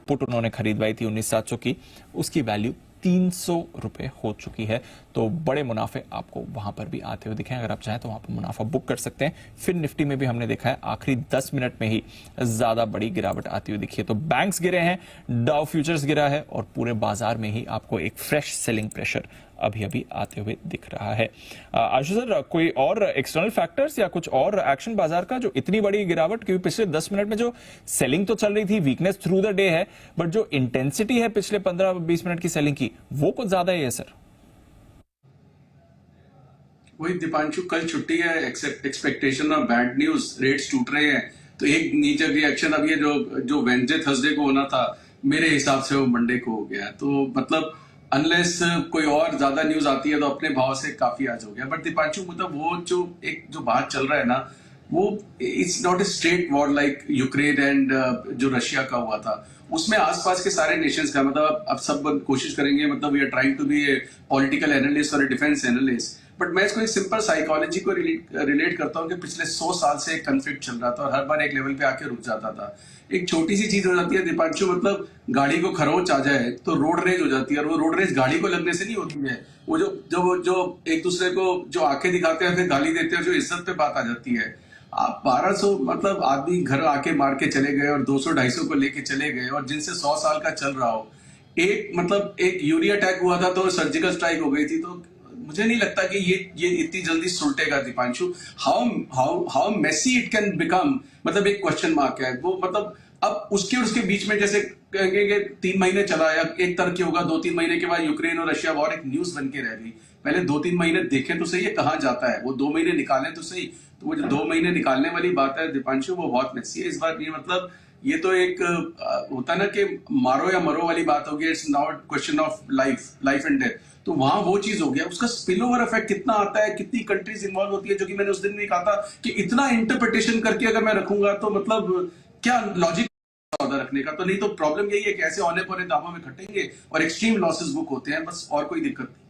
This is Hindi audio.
पुट उन्होंने खरीदवाई थी 19,700 की, उसकी वैल्यू 300 रुपए हो चुकी है। तो बड़े मुनाफे आपको वहां पर भी आते हुए दिखे, अगर आप चाहें तो वहां पर मुनाफा बुक कर सकते हैं। फिर निफ्टी में भी हमने देखा है आखिरी 10 मिनट में ही ज्यादा बड़ी गिरावट आती हुई दिखी है। तो बैंक्स गिरे हैं, डाउ फ्यूचर्स गिरा है और पूरे बाजार में ही आपको एक फ्रेश सेलिंग प्रेशर अभी अभी आते हुए दिख रहा है। आशु सर, कोई और एक्सटर्नल फैक्टर्स या कुछ और एक्शन बाजार का जो इतनी बड़ी गिरावट, क्योंकि पिछले 10 मिनट में जो सेलिंग तो चल रही थी, वीकनेस थ्रू द डे है, बट जो इंटेंसिटी है पिछले 15-20 मिनट की सेलिंग की, वो कुछ ज्यादा ही है सर। वही दीपांशु, कल छुट्टी है, expectation of bad news, rates टूट रहे हैं, तो एक नीचे रिएक्शन अब ये जो वेडनेसडे थर्सडे को होना था, मेरे हिसाब से वो मंडे को हो गया। तो मतलब अनलेस कोई और ज्यादा न्यूज आती है तो अपने भाव से काफी आज हो गया। बट दीपांशु, मतलब वो जो बात चल रहा है ना, वो it's not a straight war like Ukraine and जो रशिया का हुआ था, उसमें आसपास के सारे नेशंस का, मतलब अब सब कोशिश करेंगे, मतलब we are trying to be a political analyst और ए डिफेंस एनालिस्ट, बट मैं इसको एक सिंपल साइकोलॉजी को रिलेट करता हूँ कि पिछले 100 साल से एक कन्फ्लिक्ट चल रहा था और हर बार एक लेवल पे आके रुक जाता था। एक छोटी सी चीज हो जाती है दीपांशु, मतलब गाड़ी को खरोंच आ जाए तो रोड रेज हो जाती है, और वो रोड रेज गाड़ी को लगने से नहीं होती है, वो जो एक दूसरे को जो आंखें दिखाते हैं फिर गाली देते हैं, जो इज्जत पे बात आ जाती है। आप 1200 मतलब आदमी घर आके मार के चले गए और 200-250 को लेके चले गए, और जिनसे 100 साल का चल रहा हो, एक यूरिया अटैक हुआ था तो सर्जिकल स्ट्राइक हो गई थी। तो मुझे नहीं लगता कि ये इतनी जल्दी सुलटेगा Deepanshu. How messy it can become, मतलब एक क्वेश्चन मार्क है वो। मतलब अब उसके और उसके बीच में जैसे कहेंगे कि 3 महीने चला या एक तरक्की होगा, 2-3 महीने के बाद यूक्रेन और रशिया वॉर एक न्यूज बन के रह गई। पहले 2-3 महीने देखें तो सही है कहाँ जाता है, वो 2 महीने निकालें तो सही। तो वो जो 2 महीने निकालने वाली बात है दीपांशु, वो बहुत मेसी है इस बार। ये मतलब ये तो एक होता ना कि मारो या मरो वाली बात होगी, it's not question of life and death. तो वहां वो चीज हो गया, उसका स्पिल ओवर इफेक्ट कितना आता है, कितनी कंट्रीज इन्वॉल्व होती है, जो कि मैंने उस दिन भी कहा था कि इतना इंटरप्रिटेशन करके अगर मैं रखूंगा तो मतलब क्या लॉजिक सौदा रखने का। तो नहीं तो प्रॉब्लम यही है कि ऐसे औने पौने दामों में खटेंगे और एक्सट्रीम लॉसेस बुक होते हैं, बस, और कोई दिक्कत नहीं।